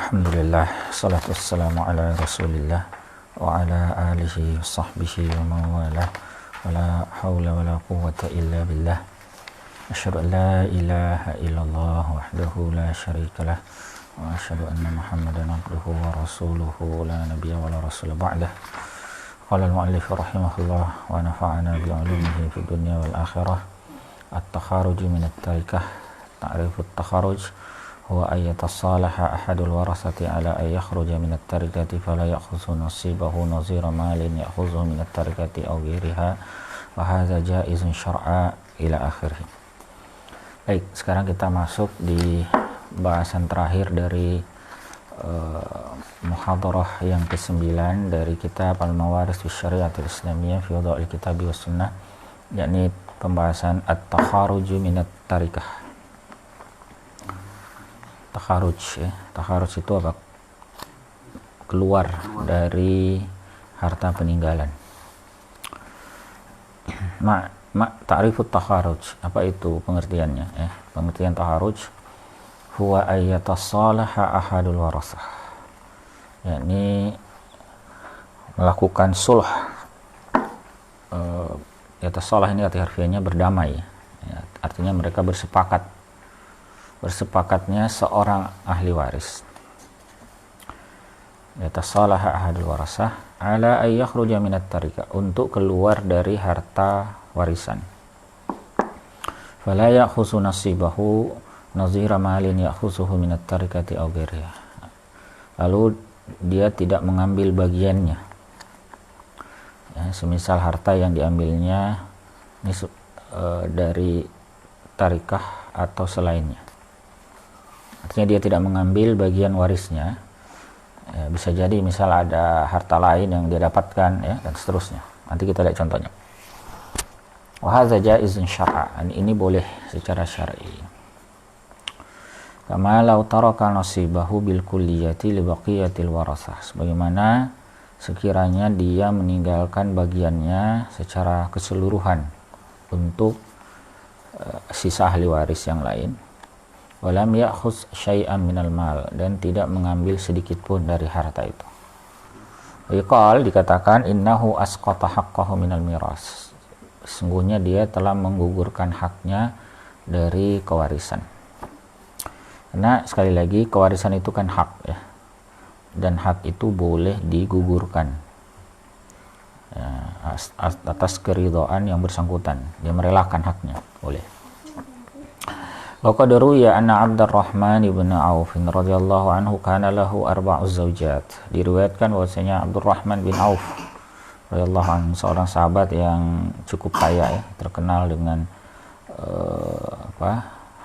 Alhamdulillah, salatu wassalamu ala rasulillah wa ala alihi wa sahbihi wa mawalah wa la hawla wa la quwwata illa billah. Asyhadu an la ilaha illallah wahdahu la syarika lah wa asyhadu anna muhammadan abduhu wa rasuluhu la nabiyya wa la rasul ba'dah. Qala al-mu'allif rahimahullah wa nafa'ana bi 'ulumihi fid dunya wal akhirah. At-takharuj min at-tarikah. Ta'rifu at-takharuj huwa ayatasalaha ahadul warasati ala ay yakhruja min at-tarikati fala ya'khudhu nasibahu nazira malin ya'khudhu min at-tarikati aw ghiriha wa hadha jaizun syar'a ila akhirih. Baik, sekarang kita masuk di bahasan terakhir dari muhadarah yang ke-9 dari kitab Al-Mawaris fi Syariatil Islamiyah fi Wada'il Kitabi was Sunnah, yakni pembahasan at-takharuj min at-tarikah. Takharuj itu apa? Keluar dari harta peninggalan. Ta'rifut takharuj, apa itu pengertiannya? Pengertian takharuj huwa ayatasalaha ahadul warasah, yakni melakukan sulh. Yatasalah ini arti harfiahnya berdamai, ya, artinya mereka bersepakatnya seorang ahli waris. Yatasalaha ahadul warasah ala ay yakhruja minat tarika, untuk keluar dari harta warisan. Fala ya'khudhu nasibahu nazira malin ya'khudhuhu minat tarikati aw ghairiha. Lalu dia tidak mengambil bagiannya, ya, semisal harta yang diambilnya ini dari tarikah atau selainnya. Artinya dia tidak mengambil bagian warisnya, ya, bisa jadi misal ada harta lain yang dia dapatkan, ya, dan seterusnya. Nanti kita lihat contohnya. Wa hadza jaizun syar'an, ini boleh secara syar'i. Kama law taraka nasibahu bil kulliyati li baqiyatil warasah, sebagaimana sekiranya dia meninggalkan bagiannya secara keseluruhan untuk sisa ahli waris yang lain. Walam ya'khudz syai'an minal mal, dan tidak mengambil sedikit pun dari harta itu. Iqal dikatakan innahu asqata haqqahu minal miras, sesungguhnya dia telah menggugurkan haknya dari kewarisan. Karena sekali lagi kewarisan itu kan hak, ya, dan hak itu boleh digugurkan, ya, atas keridhaan yang bersangkutan, dia merelakan haknya, boleh. Waqad ruwiya anna Abdurrahman ibn Auf radhiyallahu anhu kana lahu arba'u zawjat. Diriwayatkan bahwasanya Abdurrahman bin Auf radhiyallahu anhu, seorang sahabat yang cukup kaya, ya, terkenal dengan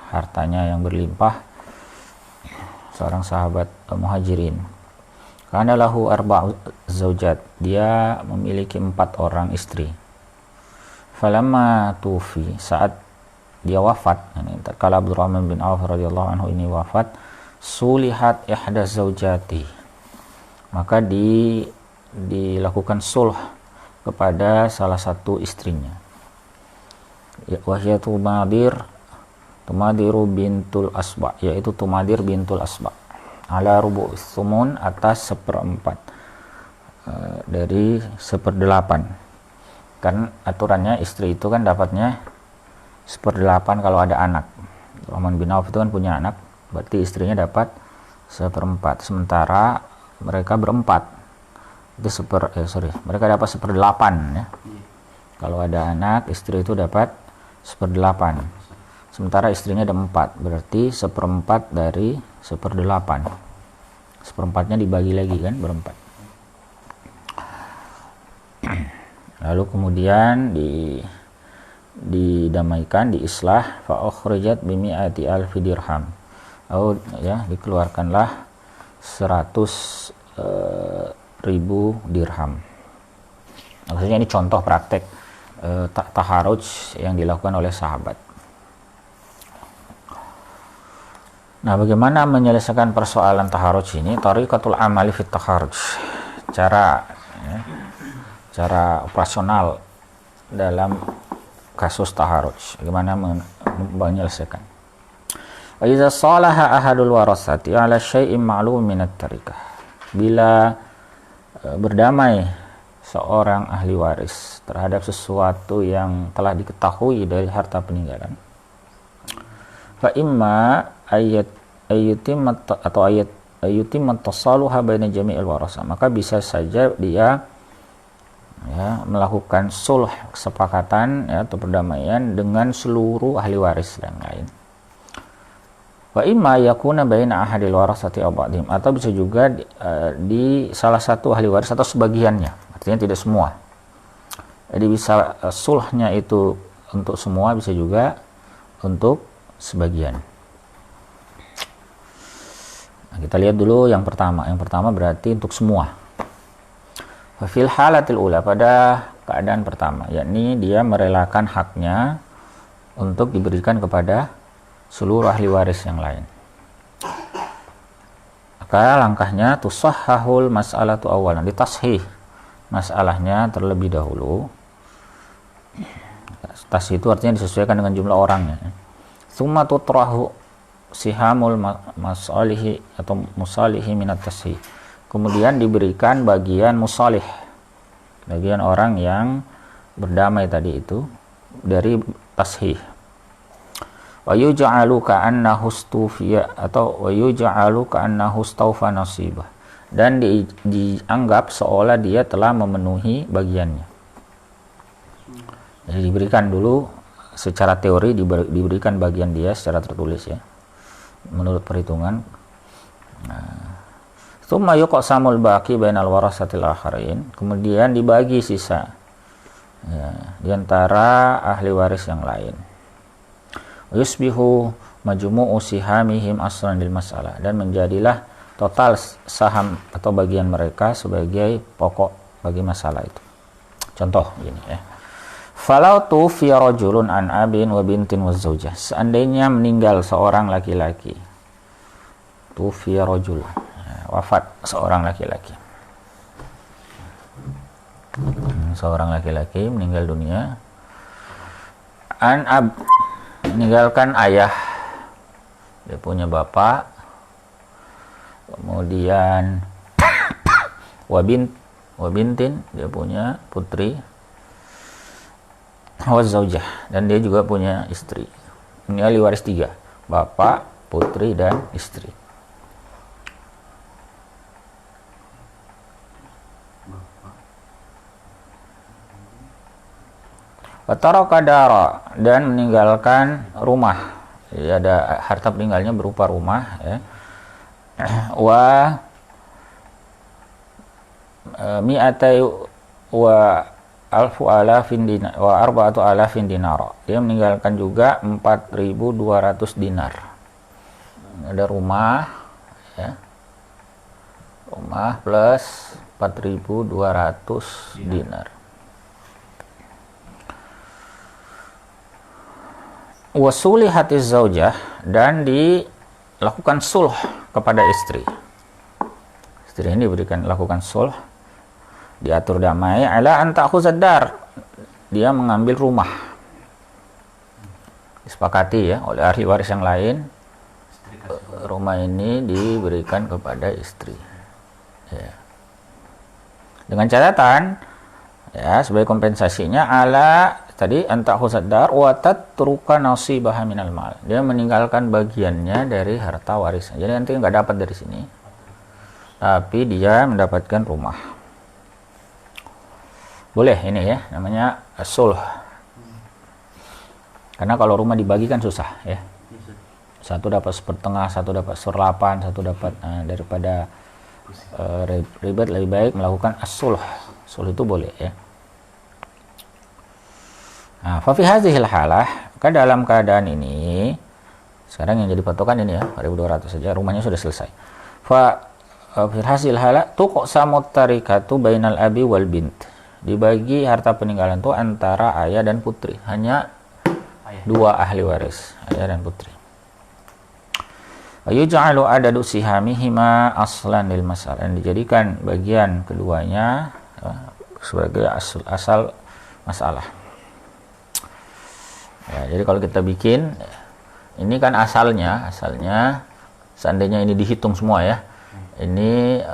hartanya yang berlimpah, seorang sahabat muhajirin. Kana lahu arba'u zawjat, dia memiliki 4 orang istri. Falamma tufi, saat dia wafat, tatkala Abdurrahman bin Auf radhiyallahu anhu ini wafat, sulihat ihda zaujati, maka dilakukan sulh kepada salah satu istrinya, wahya Tumadiru bintul Asba, yaitu Tumadir bintul Asba, ala rubu' sumun, atas 1/4 dari 1/8. Kan aturannya istri itu kan dapatnya 1/8 kalau ada anak. Rahman bin Auf itu kan punya anak, berarti istrinya dapat 1/4. Sementara mereka berempat, itu mereka dapat 1/8, ya. Kalau ada anak, istri itu dapat 1/8. Sementara istrinya ada 4, berarti 1/4 dari 1/8. 1/4-nya dibagi lagi kan, berempat. Lalu kemudian didamaikan, diislah, fa ukhrijat bi mi'ati alfi dirham, ya, dikeluarkanlah 100.000 dirham. Maksudnya ini contoh praktek takharuj yang dilakukan oleh sahabat. Nah, bagaimana menyelesaikan persoalan takharuj ini? Tariqatul amali fit takharuj, cara operasional dalam kasus takharuj, bagaimana menyelesaikan. Wa idza salaha ahadul warasati ala syai'in ma'lum min at-tarikah. Bila berdamai seorang ahli waris terhadap sesuatu yang telah diketahui dari harta peninggalan, fa imma ayyutimmat tasaluha baina jami'il warasa, maka bisa saja dia melakukan sulh, kesepakatan atau perdamaian dengan seluruh ahli waris yang lain. Wa imma yakuna baina ahadil warasati aw ba'dihim, atau bisa juga di salah satu ahli waris atau sebagiannya, artinya tidak semua. Jadi bisa sulhnya itu untuk semua, bisa juga untuk sebagian. Nah, kita lihat dulu yang pertama. Yang pertama berarti untuk semua. Fil halatil ula, pada keadaan pertama, yakni dia merelakan haknya untuk diberikan kepada seluruh ahli waris yang lain. Maka langkahnya tusahhahul mas'alatu awalan, ditashih masalahnya terlebih dahulu. Tashih itu artinya disesuaikan dengan jumlah orangnya. Tsumma tutrahu sihamul masalihi atau musalihi minat tashih. Kemudian diberikan bagian musalih, bagian orang yang berdamai tadi itu dari tashih. Wa yuj'alu ka'annahu stufiya atau wa yuj'alu ka'annahu staufa nasibah, dan dianggap seolah dia telah memenuhi bagiannya. Jadi diberikan dulu secara teori, diberikan bagian dia secara tertulis ya, menurut perhitungan. Tsumma yuqsamul baqi bainal warasatil akharin, kemudian dibagi sisa ya, di antara ahli waris yang lain. Yusbihu majmu'u sihamihim aslan lil masalah, dan menjadilah total saham atau bagian mereka sebagai pokok bagi masalah itu. Contoh gini ya. Falau tufiya rajulun an abin wa bintin wa zaujah, seandainya meninggal seorang laki-laki, tufiya rajul, wafat seorang laki-laki, seorang laki-laki meninggal dunia, meninggalkan ayah, dia punya bapak, kemudian wabintin, dia punya putri, wazaujah, dan dia juga punya istri. Ini ahli waris 3, bapak, putri, dan istri. Wataraka dara, dan meninggalkan rumah. Jadi ada harta peninggalnya berupa rumah ya. Wa mi'atai wa alfu alafin dinar wa arba'atu alafin dinar. Dia meninggalkan juga 4.200 dinar. Ada rumah ya. Rumah plus 4.200 dinar. Wasuli hati zaujah, dan dilakukan sulh kepada istri. Istri ini lakukan sulh, diatur damai. Ala anta khuzadar, dia mengambil rumah, disepakati ya oleh ahli waris yang lain, rumah ini diberikan kepada istri ya. Dengan catatan ya, sebagai kompensasinya ala tadi anta khuzadar wa tatruka nasibaha minal mal, dia meninggalkan bagiannya dari harta warisan. Jadi nanti nggak dapat dari sini, tapi dia mendapatkan rumah. Boleh ini ya, namanya sulh. Karena kalau rumah dibagikan susah ya, satu dapat sepertengah, satu dapat seperlapan, satu dapat daripada ribet, lebih baik melakukan as-sulh. Sulh itu boleh ya. Nah, fa fi hadhil halah, maka dalam keadaan ini sekarang yang jadi patokan ini ya 1.200 saja, rumahnya sudah selesai. Fa fi hadhil halah tuqsamut tarikatu bainal abi wal bint, dibagi harta peninggalan itu antara ayah dan putri, hanya dua ahli waris, ayah dan putri. Wa yuj'alu adadu sihamihima aslan lil masalah, dan dijadikan bagian keduanya sebagai asal masalah. Ya, jadi kalau kita bikin Ini kan asalnya seandainya ini dihitung semua ya. Ini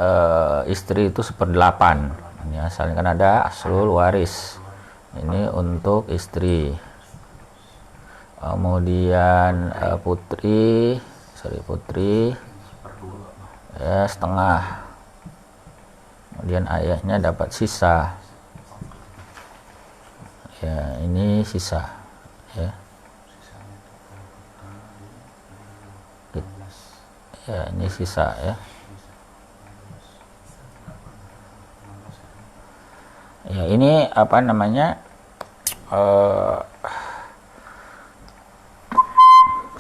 istri itu 1/8. Ini asalnya kan ada aslul waris. Ini untuk istri. Kemudian putri ya setengah. Kemudian ayahnya dapat sisa. Ya, ini sisa ya. Ya, ini sisa ya. Ya, ini apa namanya?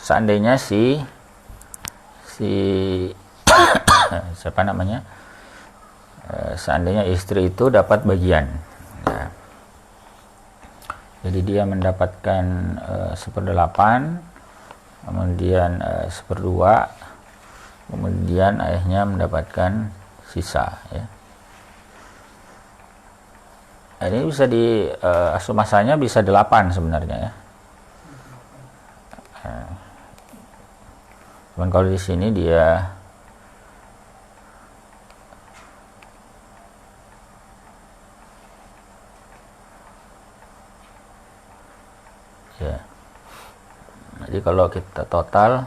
Seandainya si siapa namanya? Seandainya istri itu dapat bagian. Ya. Jadi dia mendapatkan 1/8, kemudian 1/2, kemudian ayahnya mendapatkan sisa ya. Ini bisa di asal masanya bisa 8 sebenarnya ya. Cuman kalau di sini dia ya. Jadi kalau kita total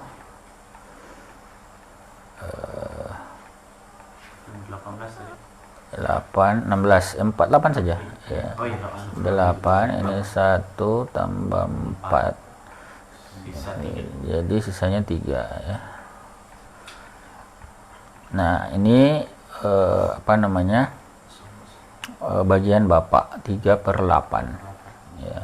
8, 16, 48 saja ya. 8 ini 1 tambah 4. Jadi sisanya 3 ya. Nah, ini apa namanya? Bagian bapak 3/8 ya.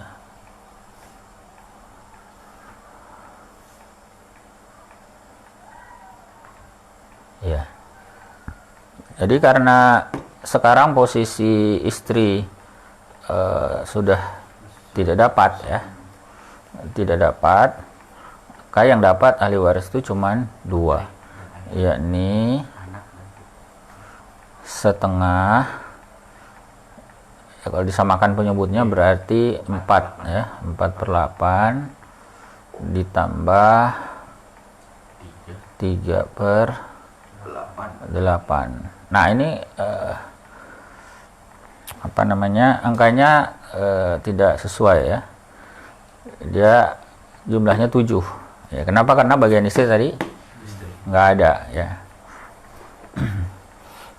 Ya. Jadi karena sekarang posisi istri sudah tidak dapat ya. Tidak dapat. Yang dapat ahli waris itu cuman 2. Yakni setengah. Ya, kalau disamakan penyebutnya berarti 4 ya. 4/8 ditambah 3/8. Nah, ini apa namanya? Angkanya tidak sesuai ya. Dia jumlahnya 7. Ya, kenapa? Karena bagian istri tadi nggak ada ya.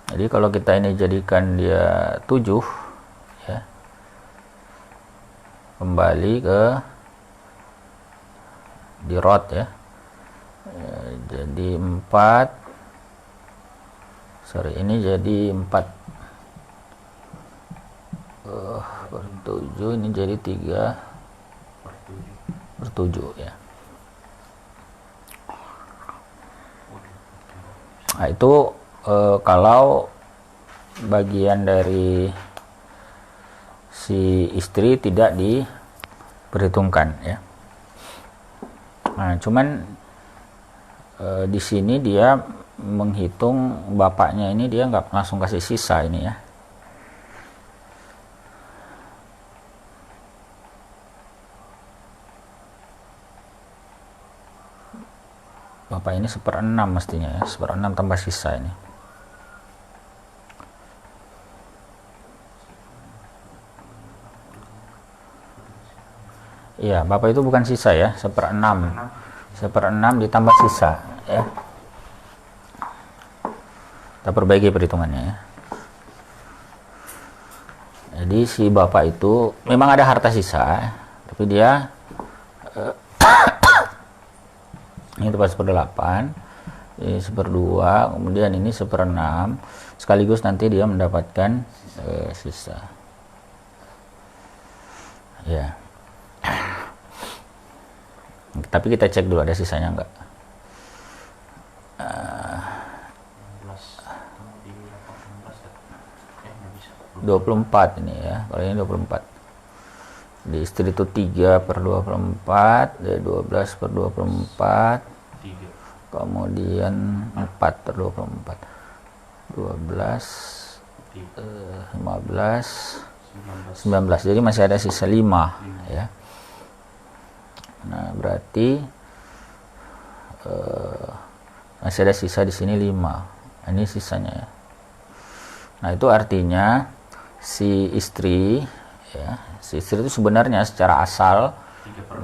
Jadi kalau kita ini jadikan dia 7 ya. Kembali ke dirot ya. Jadi 4. Ini jadi 4 per 7, ini jadi 3/7 ya. Nah, itu kalau bagian dari si istri tidak diperhitungkan ya. Nah, cuman di sini dia menghitung bapaknya ini, dia nggak langsung kasih sisa ini ya. Bapak ini 1/6 mestinya ya, 1/6 tambah sisa ini. Iya, bapak itu bukan sisa ya, 1/6. 1/6 ditambah sisa ya. Kita perbaiki perhitungannya ya. Jadi si bapak itu memang ada harta sisa, tapi dia ini pas 1/8, ini 1/2, kemudian ini 1/6, sekaligus nanti dia mendapatkan sisa. Ya. Tapi kita cek dulu ada sisanya enggak. 24 ini ya. Kalau ini 24. Di istri itu 3/24, dari 12/24, kemudian 4/24, 12, 15, 19. Jadi masih ada sisa 5 ya. Nah, berarti masih ada sisa di sini 5. Ini sisanya ya. Nah, itu artinya si istri itu sebenarnya secara asal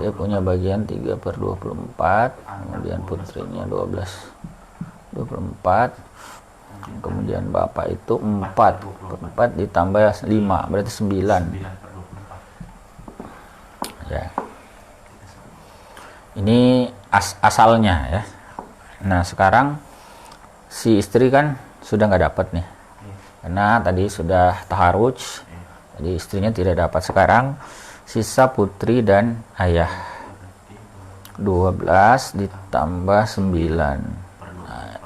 dia punya bagian 3/24, kemudian putrinya 12/24, kemudian bapak itu 4 ditambah 5 berarti 9 ya. Ini asalnya ya. Nah, sekarang si istri kan sudah nggak dapat nih, karena tadi sudah taharuj, jadi istrinya tidak dapat. Sekarang sisa putri dan ayah, 12 ditambah 9.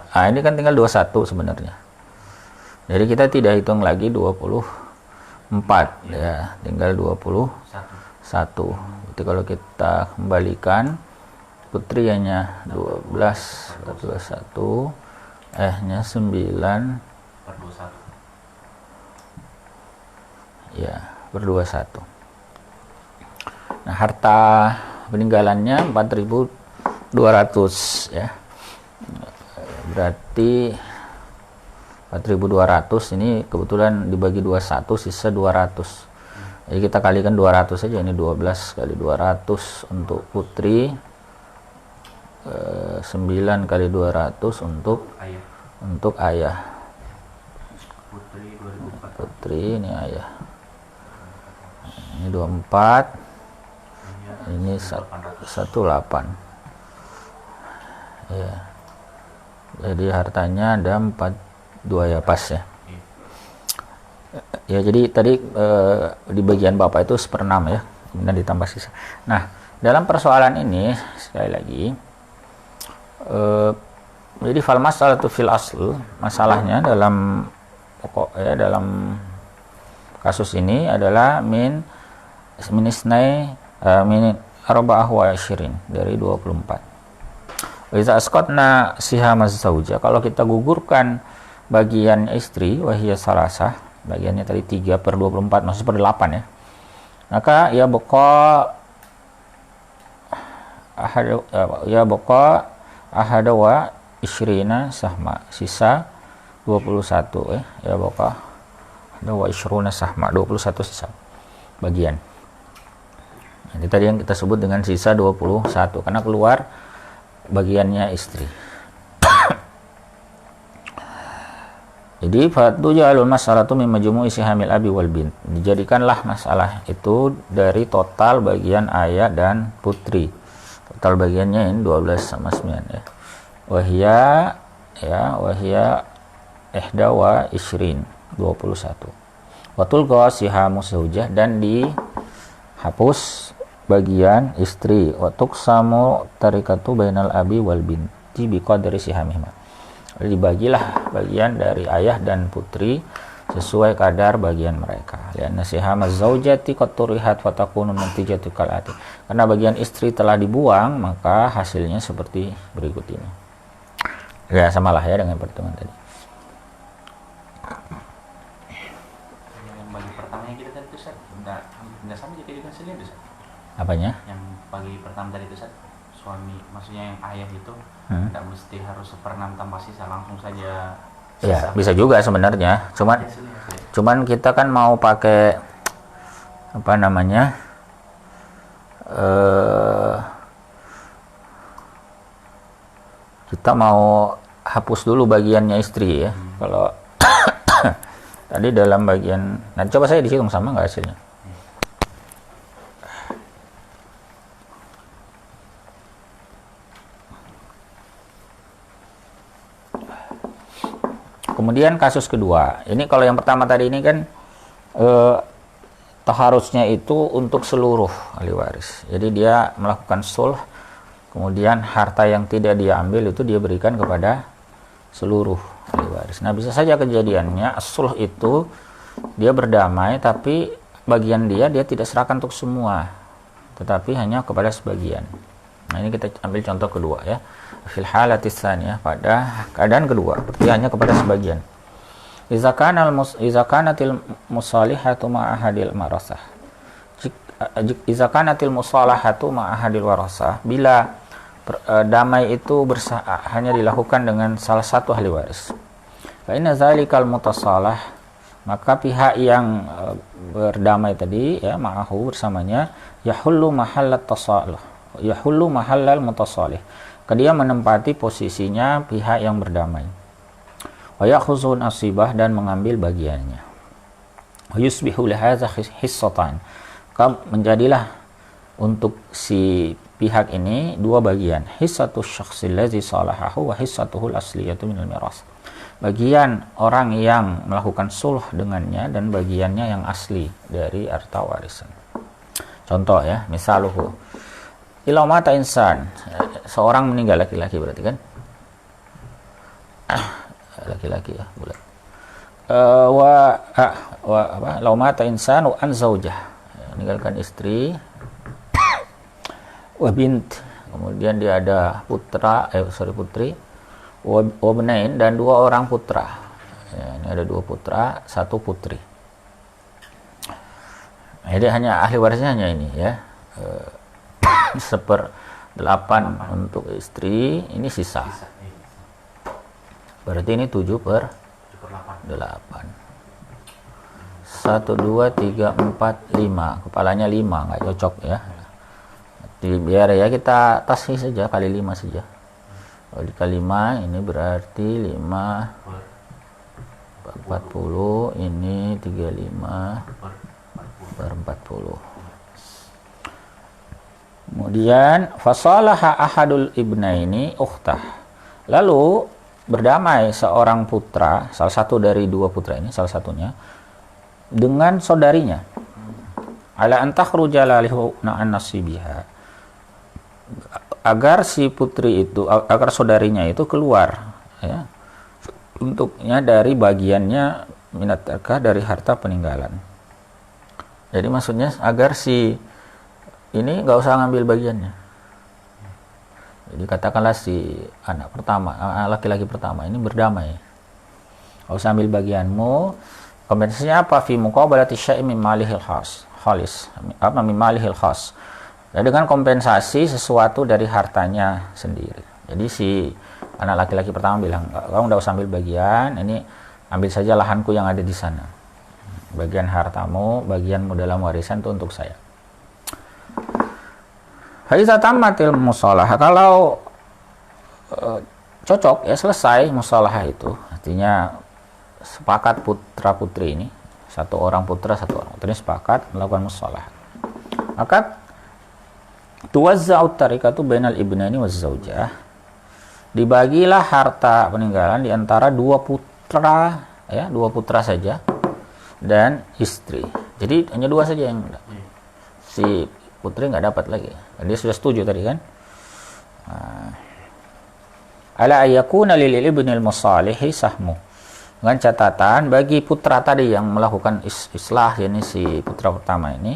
Nah, ini kan tinggal 21 sebenarnya. Jadi kita tidak hitung lagi 24 ya, tinggal 21. Jadi kalau kita kembalikan, putri hanya 12 per 21, nya 9 ya, per 21. Nah, harta peninggalannya 4.200 ya. Berarti 4.200 ini kebetulan dibagi 21, sisa 200. Jadi kita kalikan 200 saja, ini 12 kali 200 untuk putri, 9 kali 200 untuk ayah. Putri ini ayah. Ini 24. Ini 18. Ya. Jadi hartanya ada 42 ya, pas ya. Ya, jadi tadi di bagian bapak itu 1/6 ya, kemudian ditambah sisa. Nah, dalam persoalan ini sekali lagi, jadi fal masalatu fil asl, masalahnya dalam pokok ya, dalam kasus ini adalah min arba'ah wa ashirin, dari 24. Wa iza asqatna sihama zauja, kalau kita gugurkan bagian istri, wahiyya salasah, bagiannya tadi 3/24, maksudnya per 8 ya, maka ya boko ahada wa isyrina sahma, sisa 21 ya boko ahada wa isyruna sahma, 21 sisa bagian. Jadi tadi yang kita sebut dengan sisa 21 karena keluar bagiannya istri. Jadi fatujalul masalatu min majmu'i sihamil abi wal bint, dijadikanlah masalah itu dari total bagian ayah dan putri. Total bagiannya ini 12 sama 9 ya. Wahia ihda wa isrin, 21. Watul sihamu zaujah, dan dihapus bagian istri. Watuk samu tarikatu bainal abi wal binti biqadri sihamihima, dibagilah bagian dari ayah dan putri sesuai kadar bagian mereka. Lianna sihamaz zaujati qad turihat wa takunu natijatu kalati, karena bagian istri telah dibuang, maka hasilnya seperti berikut ini. Ya, samalah ya dengan pertemuan tadi. Yang bagi pertamanya kita tadi itu Ustaz, enggak sama jika dengan sendiri Ustaz. Apanya? Yang bagi pertama tadi itu Ustaz, suami, maksudnya yang ayah itu tidak mesti harus 1/6 tambah sisa, langsung saja sisa. Ya, bisa juga sebenarnya. Cuman kita kan mau pakai apa namanya? Kita mau hapus dulu bagiannya istri ya. Kalau tadi dalam bagian, nanti coba saya dihitung sama nggak hasilnya. Kemudian kasus kedua, ini kalau yang pertama tadi ini kan taharusnya itu untuk seluruh ahli waris. Jadi dia melakukan sulh, kemudian harta yang tidak dia ambil itu dia berikan kepada seluruh ahli waris. Nah, bisa saja kejadiannya sulh itu dia berdamai, tapi bagian dia tidak serahkan untuk semua, tetapi hanya kepada sebagian. Nah, ini kita ambil contoh kedua ya. Fil halatis tsaniyah, pada keadaan kedua, dia hanya kepada sebagian. Iza kanatil musalihatu ma ahadil warasah. Iza kanatil musalahatu ma ahadil warasah, bila damai itu hanya dilakukan dengan salah satu ahli waris. Fa inna zalikal mutasalah, maka pihak yang berdamai tadi ya ma'ahu bersamanya yahullu mahallat tasalluh, yahullu mahallal mutasalih, dia menempati posisinya pihak yang berdamai. Wa yakhuzun asibah, dan mengambil bagiannya. Wa yusbihu lihadza hissatan, menjadilah untuk si pihak ini dua bagian, hissatus syakhsil ladzi salahahu wa hissatuhul asliyatu minal miras, bagian orang yang melakukan sulh dengannya dan bagiannya yang asli dari harta warisan. Contoh ya, misaluhu ila mata insan, seorang meninggal, laki-laki berarti kan, laki-laki ya bulat, lau mata insan an zaujah, meninggalkan istri, wa bint, kemudian dia ada putra, putri, wa benain, dan dua orang putra. Ya, ini ada dua putra, satu putri. Jadi hanya ahli warisnya hanya ini ya, 1/8 untuk istri, ini sisa. Berarti ini 7/8. 1, 2, 3, 4, 5. Kepalanya 5, nggak cocok ya. Biar ya kita tasih saja, kali 5 saja. Kalau dikali 5 ini berarti 5 40, ini 35/40. Kemudian fasalaha ahadul ibnaini ukhtah, lalu berdamai seorang putra, salah satu dari dua putra ini, salah satunya dengan saudarinya, ala an takhruja lahu an nasibiha, agar si putri itu, agar saudarinya itu keluar ya, untuknya dari bagiannya minat tarkah, dari harta peninggalan. Jadi maksudnya agar si ini nggak usah ngambil bagiannya. Jadi katakanlah si anak pertama, laki-laki pertama ini berdamai, nggak usah ambil bagianmu. Kompensasinya apa? Fi muqabalati syai'in min malihil khas, apa min malihil khas. Ya, dengan kompensasi sesuatu dari hartanya sendiri. Jadi si anak laki-laki pertama bilang, kamu nggak usah ambil bagian, ini ambil saja lahanku yang ada di sana. Bagian hartamu, bagianmu dalam warisan itu untuk saya. Haitsa tammatil musalah, kalau cocok ya, selesai musalah itu, artinya sepakat putra putri ini, satu orang putra satu orang putri sepakat melakukan musalah, maka tuwazza'ut tarikatu bainal ibnaini waz zaujah, dibagilah harta peninggalan di antara dua putra ya, dua putra saja dan istri. Jadi hanya dua saja yang si putri nggak dapat lagi. Dia sudah setuju tadi kan. Ala ayyakuna lil ibnil musalihi sahmu, dengan catatan bagi putra tadi yang melakukan islah, ini si putra pertama ini,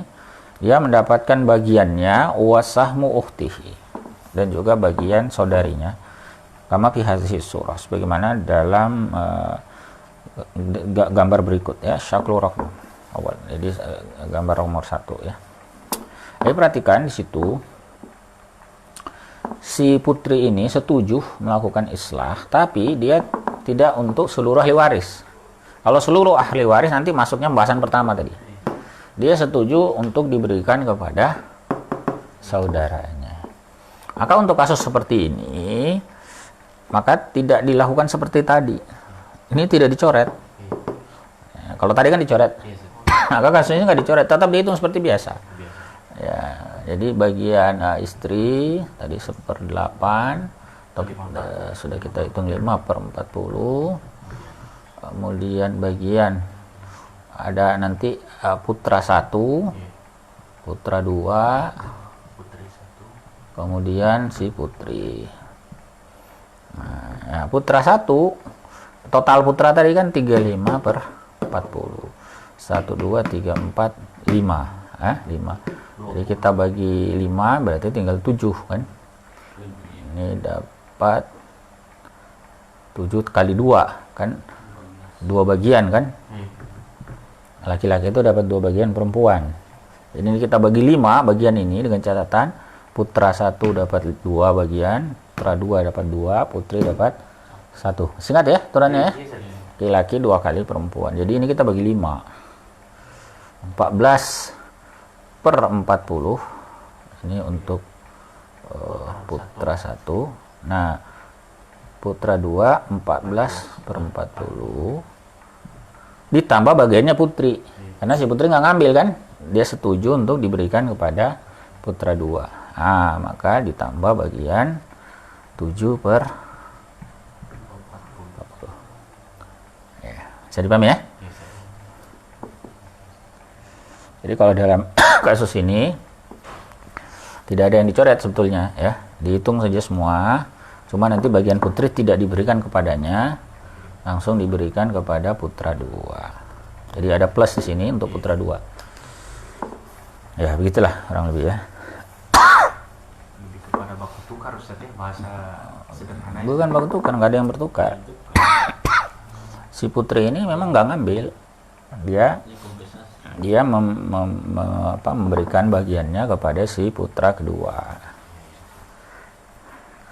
dia mendapatkan bagiannya wasahmu ukhtihi, dan juga bagian saudarinya, kama fi hadhihi surah, sebagaimana dalam gambar berikut ya, syaklu raqam awal. Jadi gambar nomor 1 ya. Jadi perhatikan di situ, si putri ini setuju melakukan islah, tapi dia tidak untuk seluruh ahli waris. Kalau seluruh ahli waris nanti masuknya pembahasan pertama tadi. Dia setuju untuk diberikan kepada saudaranya. Maka untuk kasus seperti ini, maka tidak dilakukan seperti tadi. Ini tidak dicoret. Ya, kalau tadi kan dicoret, maka kasusnya nggak dicoret, tetap dihitung seperti biasa. Ya, jadi bagian istri tadi 1/8, sudah kita hitung 5/40. Kemudian bagian ada nanti putra 1, putra 2, kemudian si putri. Nah, ya, putra 1, total putra tadi kan 35/40. 1, 2, 3, 4, 5. 5. Jadi kita bagi 5 berarti tinggal 7 kan. Ini dapat 7 kali 2 kan, 2 bagian kan. Laki-laki itu dapat 2 bagian perempuan. Jadi ini kita bagi 5 bagian ini dengan catatan putra 1 dapat 2 bagian, putra 2 dapat 2, putri dapat 1. Singkat ya aturannya ya. Laki-laki 2 kali perempuan. Jadi ini kita bagi 5. 14/40. Ini untuk putra 1. Nah, putra 2 14/40 ditambah bagiannya putri. Karena si putri nggak ngambil kan, dia setuju untuk diberikan kepada putra 2. Nah, maka ditambah bagian 7/40. Ya, bisa dipahami ya? Jadi kalau dalam kasus ini tidak ada yang dicoret sebetulnya ya, dihitung saja semua. Cuma nanti bagian putri tidak diberikan kepadanya, langsung diberikan kepada putra 2. Jadi ada plus di sini untuk putra 2. Ya, begitulah kurang lebih ya. Lebih kepada baku tukar Ustaz ya, bahasa sederhana. Bukan baku tukar, nggak ada yang bertukar. Si putri ini memang nggak ngambil. Dia memberikan bagiannya kepada si putra kedua.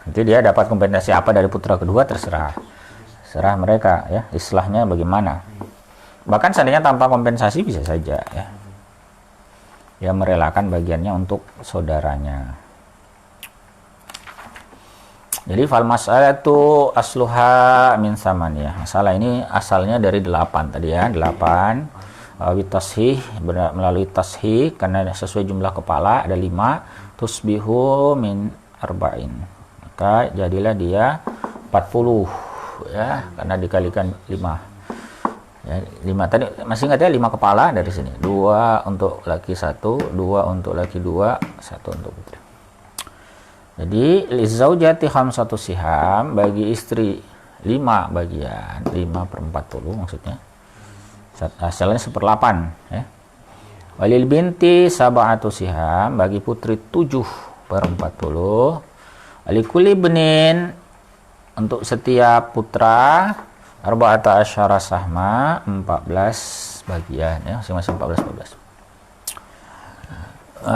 Nanti dia dapat kompensasi apa dari putra kedua terserah mereka ya, istilahnya bagaimana. Bahkan seandainya tanpa kompensasi bisa saja ya, dia merelakan bagiannya untuk saudaranya. Jadi fal mas'alatu asluha min samaniyah. Masalah ini asalnya dari 8 tadi ya, 8 tashih, melalui tashih karena sesuai jumlah kepala ada 5, tusbihu min arba'in. Maka jadilah dia 40 ya, karena dikalikan 5. Ya, 5 tadi masih ingat ya, 5 kepala dari sini. 2 untuk laki 1, 2 untuk laki 2, 1 untuk putri. Jadi lizaujati khamsatu siham, bagi istri 5 bagian, 5/40 maksudnya. Hasilnya 1/8 ya. Walil binti sab'atu siham, bagi putri 7/40. Walikuli benin, untuk setiap putra arba'ata asyara sahma, 14 bagian ya, masing-masing 14.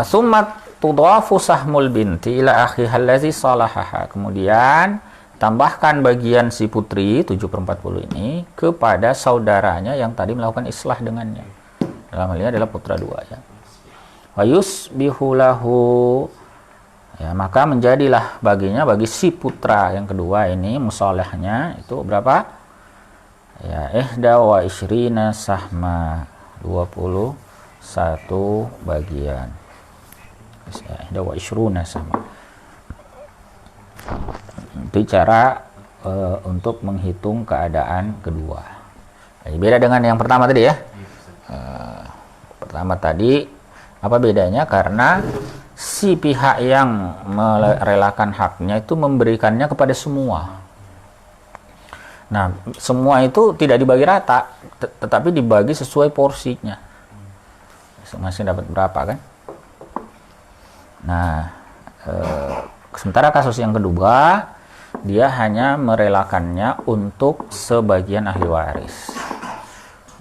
Summat tudhafu sahmul binti ila akhiha allazi salahaha. Kemudian tambahkan bagian si putri 7/40 ini kepada saudaranya yang tadi melakukan islah dengannya. Dalam hal ini adalah putra 2 ya. Wa yusbihu lahu, ya, maka menjadilah baginya bagi si putra yang kedua ini musalahnya itu berapa? Ya, 21 sahma, 21 bagian. Ya, 21 sahma. Itu cara untuk menghitung keadaan kedua. Jadi beda dengan yang pertama tadi ya. Pertama tadi apa bedanya? Karena si pihak yang merelakan haknya itu memberikannya kepada semua. Nah, semua itu tidak dibagi rata, tetapi dibagi sesuai porsinya. Masing-masing dapat berapa kan? Nah, sementara kasus yang kedua, dia hanya merelakannya untuk sebagian ahli waris.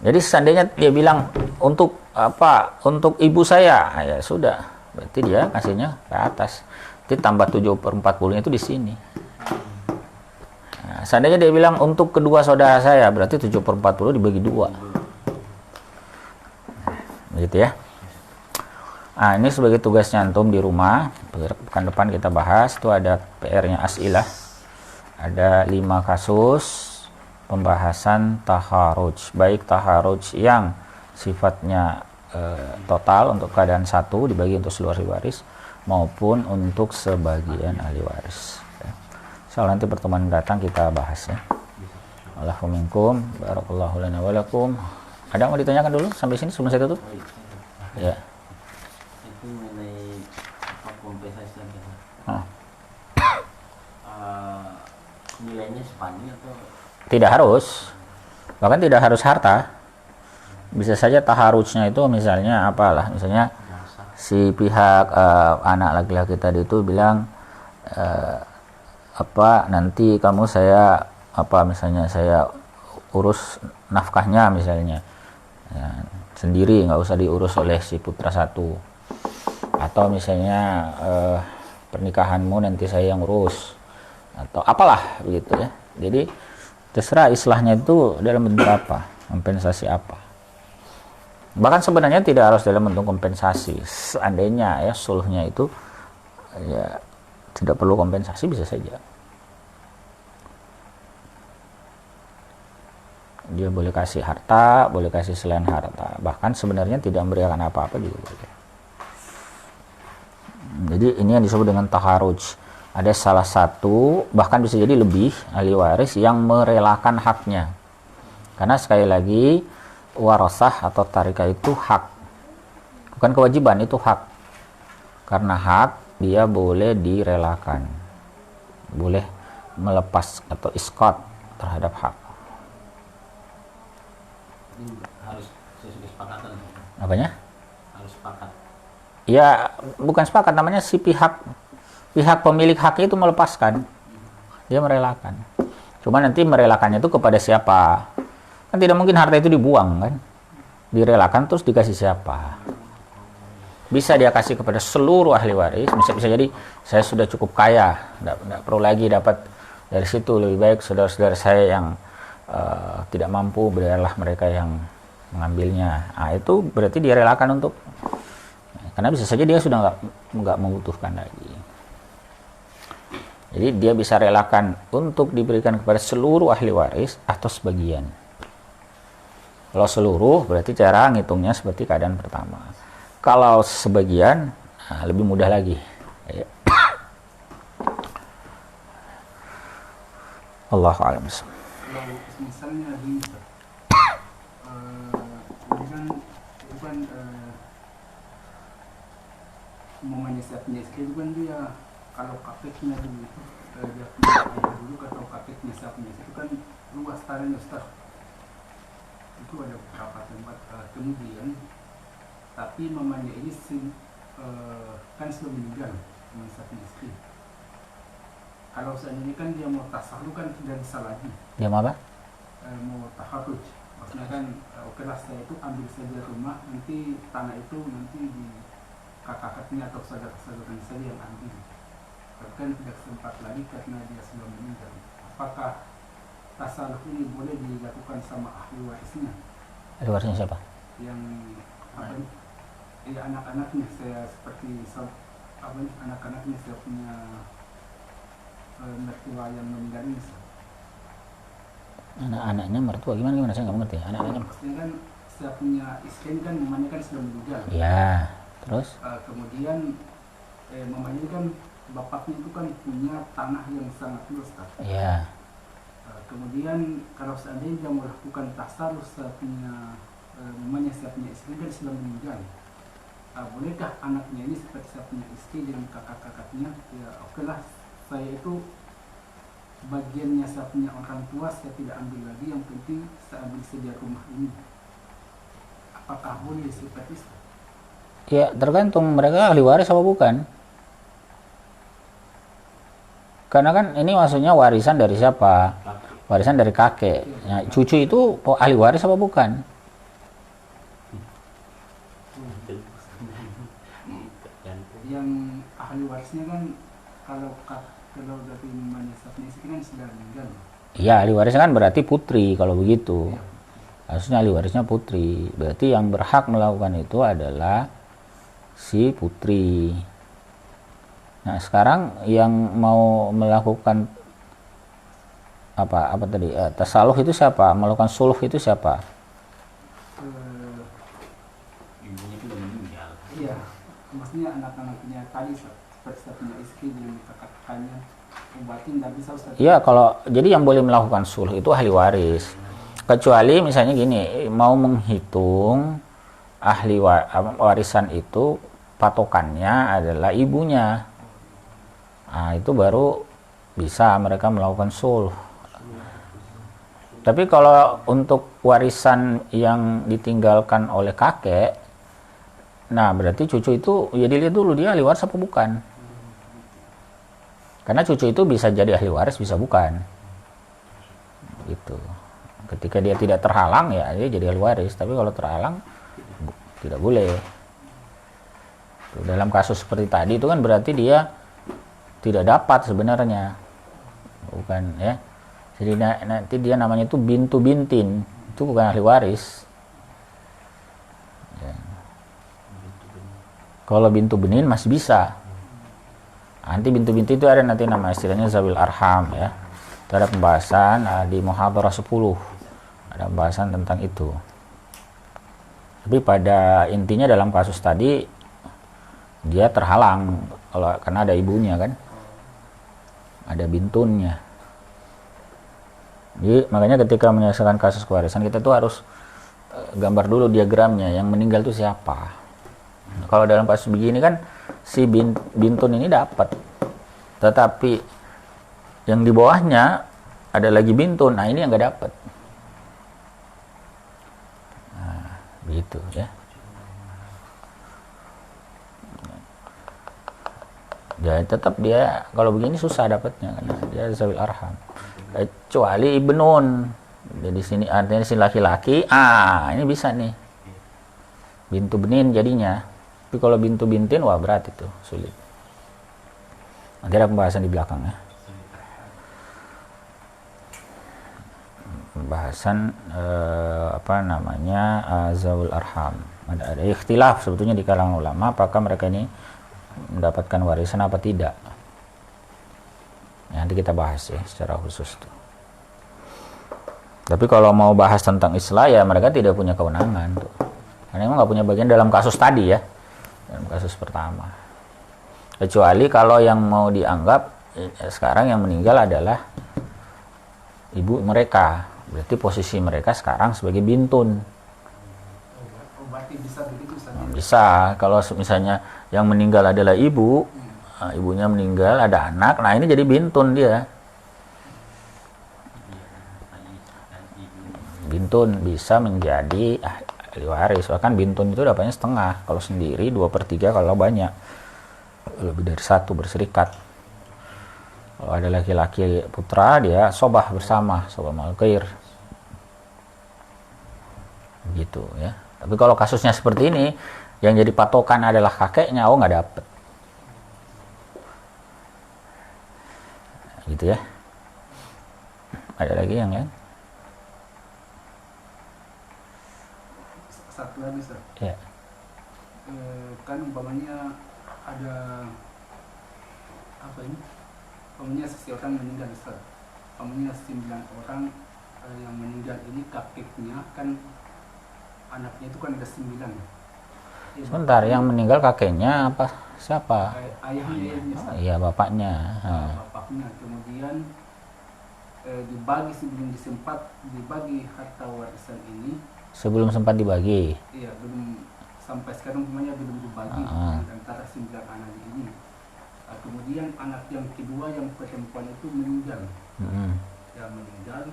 Jadi seandainya dia bilang untuk apa? Untuk ibu saya, ya sudah, berarti dia kasihnya ke atas. Jadi tambah 7/40 itu di sini. Nah, seandainya dia bilang untuk kedua saudara saya, berarti 7/40 dibagi 2. Begitu ya. Nah, ini sebagai tugasnya antum di rumah. Pekan depan kita bahas, itu ada PR-nya as'ilah. Ada 5 kasus pembahasan taharuj, baik taharuj yang sifatnya total untuk keadaan 1 dibagi untuk seluruh ahli waris maupun untuk sebagian ahli waris. Soal nanti pertemuan datang kita bahas ya. Allahumma minkum, barakallahu lana wa lakum. Ada yang mau ditanyakan dulu sampai sini sebelum saya tutup? Ya. Itu mengenai apa kompensasi yang kita nilainya sebanding atau tidak harus, bahkan tidak harus harta. Bisa saja taharujnya itu misalnya apalah, misalnya si pihak anak laki-laki tadi itu bilang apa nanti kamu saya apa misalnya saya urus nafkahnya misalnya ya, sendiri, nggak usah diurus oleh si putra 1. Atau misalnya pernikahanmu nanti saya yang urus atau apalah begitu ya. Jadi terserah islahnya itu dalam bentuk apa, kompensasi apa. Bahkan sebenarnya tidak harus dalam bentuk kompensasi. Seandainya ya sulhnya itu ya tidak perlu kompensasi, bisa saja. Dia boleh kasih harta, boleh kasih selain harta. Bahkan sebenarnya tidak memberikan apa-apa juga boleh. Jadi ini yang disebut dengan taharuj. Ada salah satu, bahkan bisa jadi lebih, ahli waris yang merelakan haknya. Karena sekali lagi, warasah atau tarikah itu hak. Bukan kewajiban, itu hak. Karena hak, dia boleh direlakan. Boleh melepas atau iskot terhadap hak. Ini harus sesuai kesepakatan. Apanya? Harus sepakat. Ya, bukan sepakat, namanya si pihak pemilik hak itu melepaskan. Dia merelakan. Cuma nanti merelakannya itu kepada siapa? Kan tidak mungkin harta itu dibuang kan? Direlakan terus dikasih siapa? Bisa dia kasih kepada seluruh ahli waris. Bisa jadi saya sudah cukup kaya, tidak perlu lagi dapat dari situ, lebih baik saudara-saudara saya yang tidak mampu, biarlah mereka yang mengambilnya. Itu berarti dia relakan untuk, karena bisa saja dia sudah nggak membutuhkan lagi. Jadi dia bisa relakan untuk diberikan kepada seluruh ahli waris atau sebagian. Kalau seluruh berarti cara ngitungnya seperti keadaan pertama. Kalau sebagian lebih mudah lagi. Allahu a'lam. Kalau misalnya ini kan itu kan momennya siapnya itu kan dia kalau kakeknya dulu itu dia punya ayah dulu atau kakeknya siapnya itu kan luas tanahnya Ustaz. Itu ada beberapa tempat kemudian tapi mamanya ini kan sudah meninggal dengan siapnya istri. Kalau seandainya kan dia mau tasarruf kan tidak bisa lagi. Dia mau apa? Mau taharuj. Maksudnya kan oke lah saya itu ambil saja rumah, nanti tanah itu nanti di kakak-kakaknya atau saudara-saudaranya saja yang ambil. Tapi kan tidak sempat lagi karena dia sudah meninggal. Apakah tasarruf ini boleh dilakukan sama ahli warisnya? Ahli warisnya siapa? Yang apa? Anak-anaknya saya seperti anak-anaknya saya punya mertua yang meninggal ini. Anak-anaknya mertua gimana saya nggak mengerti. Anak-anaknya maksudnya kan saya punya istri kan mamanya kan sudah meninggal. Ya, terus kemudian mamanya ini kan bapaknya itu kan punya tanah yang sangat luas kan. ya. Kemudian kalau seandainya dia melakukan tasarruf saya punya mamanya saya punya istri kan sudah meninggal. Bolehkah anaknya ini seperti saya punya istri dengan kakak-kakaknya ya oke lah saya itu bagiannya saya punya orang tua saya tidak ambil lagi, yang penting saya ambil saja rumah ini. Apakah boleh seperti itu? Ya tergantung mereka ahli waris apa bukan. Karena kan ini maksudnya warisan dari siapa? Warisan dari kakek. Nah, cucu itu ahli waris apa bukan? Yang ahli warisnya kan kalau dari mamanya saya kan sudah meninggal. Iya, ahli warisnya kan berarti putri kalau begitu. Harusnya ahli warisnya putri. Berarti yang berhak melakukan itu adalah si putri. Nah, sekarang yang mau melakukan apa tadi? Tasaluh itu siapa? Melakukan suluh itu siapa? Ibunya itu udah meninggal. Iya, maksudnya anak-anaknya tadi seperti saya punya istri dengan kakak-kakaknya. Berarti tidak bisa Ustaz. Iya, kalau jadi yang boleh melakukan suluh itu ahli waris. Kecuali misalnya gini, mau menghitung ahli warisan itu patokannya adalah ibunya. Nah, itu baru bisa mereka melakukan suluh. Tapi kalau untuk warisan yang ditinggalkan oleh kakek, nah berarti cucu itu ya dilihat dulu dia ahli waris apa bukan. Karena cucu itu bisa jadi ahli waris, bisa bukan. Gitu. Ketika dia tidak terhalang ya dia jadi ahli waris, tapi kalau terhalang tidak boleh. Dalam kasus seperti tadi itu kan berarti dia tidak dapat sebenarnya, bukan ya. Jadi nanti dia namanya itu bintu bintin, itu bukan ahli waris. Ya. Kalau bintu benin masih bisa. Nanti bintu bintin itu ada nanti nama istilahnya zawil arham ya. Itu ada pembahasan di muhadharah 10. Ada pembahasan tentang itu. Tapi pada intinya dalam kasus tadi dia terhalang karena ada ibunya kan, ada bintunnya. Jadi makanya ketika menyelesaikan kasus kewarisan kita tuh harus gambar dulu diagramnya, yang meninggal itu siapa. Kalau dalam kasus begini kan si bintun ini dapat, tetapi yang di bawahnya ada lagi bintun, nah ini yang nggak dapat. Nah, gitu ya. Ya tetap dia kalau begini susah dapatnya karena dia zawil arham. Kecuali ibnun. Jadi sini artinya si laki-laki, ini bisa nih. Bintu benin jadinya. Tapi kalau bintu bintin wah berat itu, sulit. Nanti ada pembahasan di belakang ya. Pembahasan zawil arham. Ada ikhtilaf sebetulnya di kalangan ulama apakah mereka ini mendapatkan warisan apa tidak. Nanti kita bahas ya secara khusus tuh. Tapi kalau mau bahas tentang islah ya mereka tidak punya kewenangan tuh. Karena memang nggak punya bagian dalam kasus tadi ya. Dalam kasus pertama. Kecuali kalau yang mau dianggap sekarang yang meninggal adalah ibu mereka. Berarti posisi mereka sekarang sebagai bintun. Bisa. Kalau misalnya yang meninggal adalah ibu, ibunya meninggal, ada anak, nah ini jadi bintun dia. Bintun bisa menjadi ahli waris. Bahkan bintun itu dapatnya setengah. Kalau sendiri 2/3 kalau banyak. Lebih dari 1 berserikat. Kalau ada laki-laki putra, dia sobah bersama, sobah malkair. Gitu ya. Tapi kalau kasusnya seperti ini, yang jadi patokan adalah kakeknya, nggak dapet. Gitu ya. Ada lagi yang lain? Satu lagi, Ustaz. Ya. Kan umpamanya ada umpamanya seseorang meninggal, Ustaz. Umpamanya 9 orang yang meninggal ini kakeknya kan anaknya itu kan ada 9. Sebentar, yang meninggal kakeknya apa? Siapa? Ayahnya. Iya, bapaknya. Bapaknya. Kemudian dibagi sebelum dibagi harta warisan ini. Sebelum sempat dibagi. Iya, belum sampai sekarang semuanya belum dibagi antara 9 anak ini. Kemudian anak yang kedua yang perempuan itu meninggal. Yang meninggal.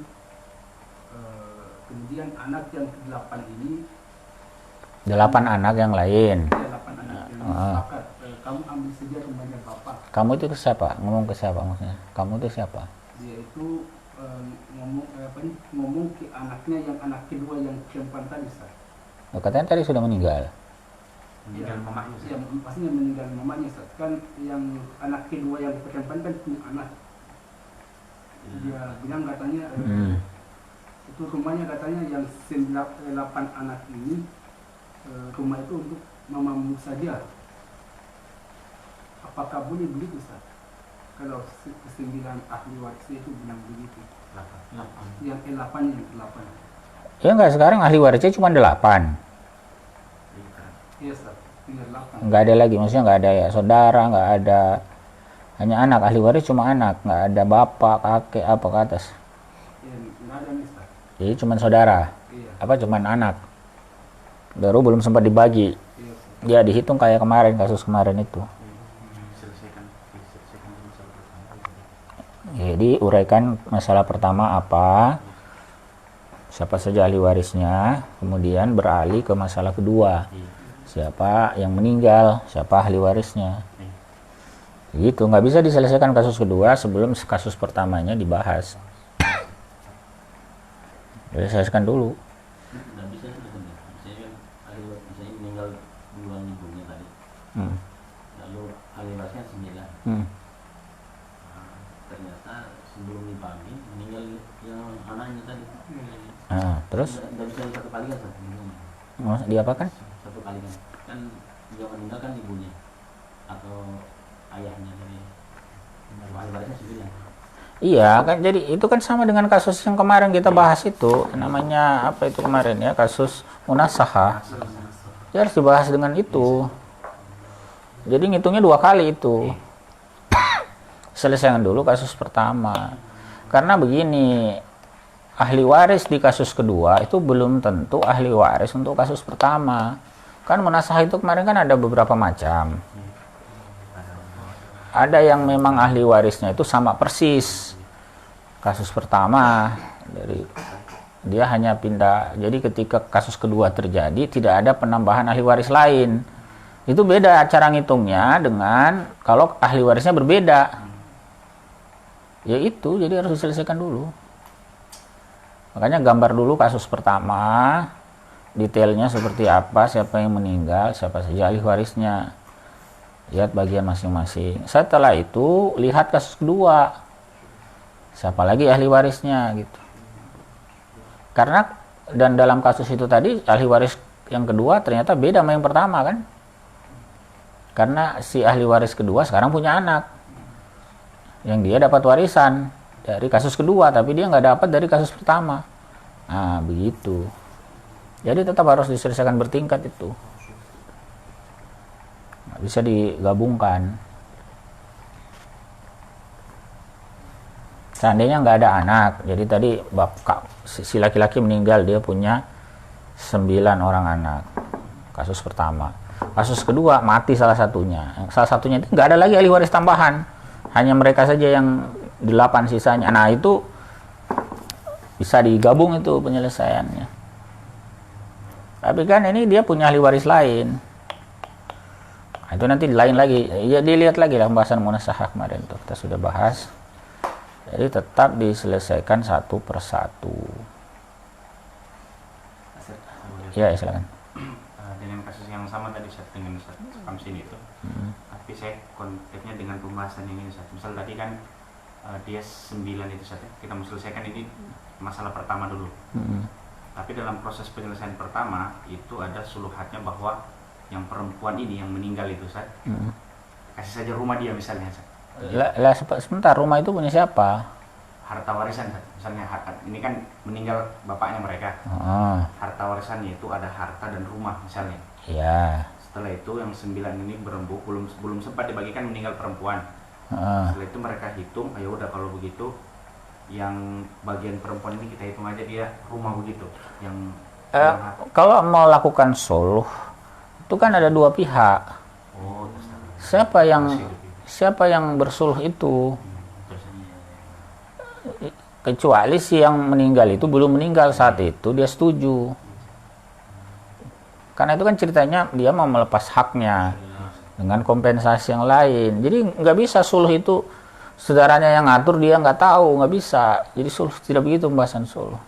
Kemudian anak yang ke-8 ini 8 anak yang lain. 8 anak yang sepakat. Kamu ambil saja rumahnya bapak. Kamu itu ke siapa? Ngomong ke siapa maksudnya? Kamu itu siapa? Dia itu ngomong ke anaknya yang anak kedua yang perempuan tadi, Ustaz. Katanya tadi sudah meninggal. Meninggal mamanya. Iya, pastinya meninggal mamanya, Ustaz. Kan yang anak kedua yang perempuan kan punya anak. Dia bilang katanya itu rumahnya katanya yang 8 anak ini rumah itu untuk mamamu saja. Apakah boleh begitu, Ustaz? Kalau 9 ahli waris itu bilang begitu. 8. Yang ke-8 Ya enggak, sekarang ahli warisnya cuma 8. Iya, Ustaz. Tinggal 8. Enggak ada lagi, maksudnya enggak ada ya saudara, enggak ada, hanya anak. Ahli waris cuma anak, enggak ada bapak, kakek apa ke atas. Iya, enggak ada nih, Ustaz. Jadi cuma saudara. Iya. Apa cuma anak. Baru belum sempat dibagi. Iya, Ustaz. Ya dihitung kayak kemarin, kasus kemarin itu. Diselesaikan masalah pertama. Jadi uraikan masalah pertama apa, siapa saja ahli warisnya, kemudian beralih ke masalah kedua, siapa yang meninggal, siapa ahli warisnya. Gitu, nggak bisa diselesaikan kasus kedua sebelum kasus pertamanya dibahas. Diselesaikan dulu. Nggak bisa sebenarnya. Misalnya meninggal duluan ibunya tadi. Lalu ahli warisnya 9. Terus Nggak bisa satu kali kan Ustaz? mau diapakan? Satu kali kan dia meninggal kan ibunya atau ayahnya dari ahli warisnya 9. Iya kan, jadi itu kan sama dengan kasus yang kemarin kita bahas itu, namanya apa itu kemarin ya, kasus munasahah. Ya harus dibahas dengan itu. Jadi ngitungnya 2 kali itu. Selesaikan dulu kasus pertama. Karena begini, ahli waris di kasus kedua itu belum tentu ahli waris untuk kasus pertama. Kan munasahah itu kemarin kan ada beberapa macam. Ada yang memang ahli warisnya itu sama persis kasus pertama, dari dia hanya pindah. Jadi ketika kasus kedua terjadi tidak ada penambahan ahli waris lain. Itu beda cara ngitungnya dengan kalau ahli warisnya berbeda. Ya itu, jadi harus diselesaikan dulu. Makanya gambar dulu kasus pertama, detailnya seperti apa, siapa yang meninggal, siapa saja ahli warisnya. Lihat bagian masing-masing. Setelah itu lihat kasus kedua. Siapa lagi ahli warisnya gitu. Karena dan dalam kasus itu tadi ahli waris yang kedua ternyata beda sama yang pertama kan. Karena si ahli waris kedua sekarang punya anak. Yang dia dapat warisan dari kasus kedua tapi dia nggak dapat dari kasus pertama. Nah, begitu. Jadi tetap harus diselesaikan bertingkat itu. Nggak bisa digabungkan. Seandainya nggak ada anak, jadi tadi si laki-laki meninggal, dia punya 9 orang anak. Kasus pertama. Kasus kedua, mati salah satunya. Salah satunya itu nggak ada lagi ahli waris tambahan. Hanya mereka saja yang 8 sisanya. Nah, itu bisa digabung itu penyelesaiannya. Tapi kan ini dia punya ahli waris lain. Nah, itu nanti lain lagi. Ya, dilihat lagi lah pembahasan munasahah kemarin tuh. Kita sudah bahas. Jadi tetap diselesaikan satu persatu. Ya, silakan. Dengan kasus yang sama tadi Ustaz, dengan Ustaz Kamsin itu, tapi saya konteksnya dengan pembahasan yang ini Ustaz. Misal tadi kan dia 9 itu Ustaz, kita mau selesaikan ini masalah pertama dulu. Tapi dalam proses penyelesaian pertama itu ada suluhatnya bahwa yang perempuan ini yang meninggal itu Ustaz, kasih saja rumah dia misalnya Ustaz. Lah sebentar, rumah itu punya siapa? Harta warisan, misalnya ini kan meninggal bapaknya mereka. Harta warisannya itu ada harta dan rumah misalnya. Iya. Setelah itu yang 9 ini berembuk, belum sempat dibagikan meninggal perempuan. Setelah itu mereka hitung, ayo udah kalau begitu yang bagian perempuan ini kita hitung aja dia rumah begitu. Yang kalau mau lakukan suluh itu kan ada 2 pihak. Oh, Siapa yang bersuluh itu? Kecuali si yang meninggal itu belum meninggal saat itu dia setuju. Karena itu kan ceritanya dia mau melepas haknya dengan kompensasi yang lain. Jadi nggak bisa suluh itu saudaranya yang ngatur, dia nggak tahu, nggak bisa. Jadi suluh tidak begitu pembahasan suluh.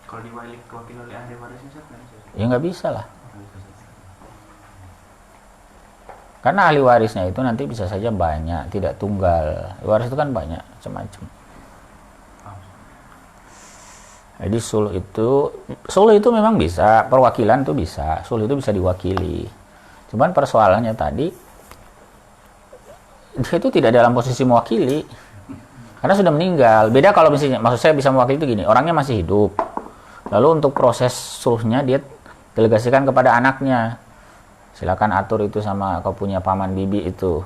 Kalau diwakili oleh ahli warisnya ya nggak bisa lah. Karena ahli warisnya itu nanti bisa saja banyak, tidak tunggal. Waris itu kan banyak, macam-macam. Jadi suluh itu memang bisa, perwakilan itu bisa, suluh itu bisa diwakili. Cuman persoalannya tadi, dia itu tidak dalam posisi mewakili, karena sudah meninggal. Beda kalau misalnya, maksud saya bisa mewakili itu gini, orangnya masih hidup. Lalu untuk proses suluhnya dia delegasikan kepada anaknya. Silakan atur itu sama kau punya paman bibi itu.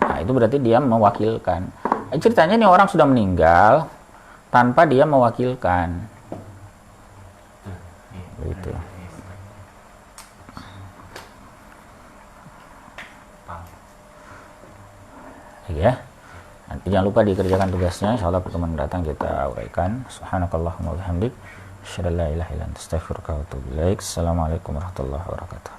Nah, itu berarti dia mewakilkan. Ceritanya nih orang sudah meninggal tanpa dia mewakilkan. Begitu. Ya. Nanti jangan lupa dikerjakan tugasnya. Insyaallah pertemuan datang kita uraikan. Subhanakallahumma wa bihamdik, asyhadu an la ilaha illa anta, astaghfiruka wa atubu ilaik. Assalamualaikum warahmatullahi wabarakatuh.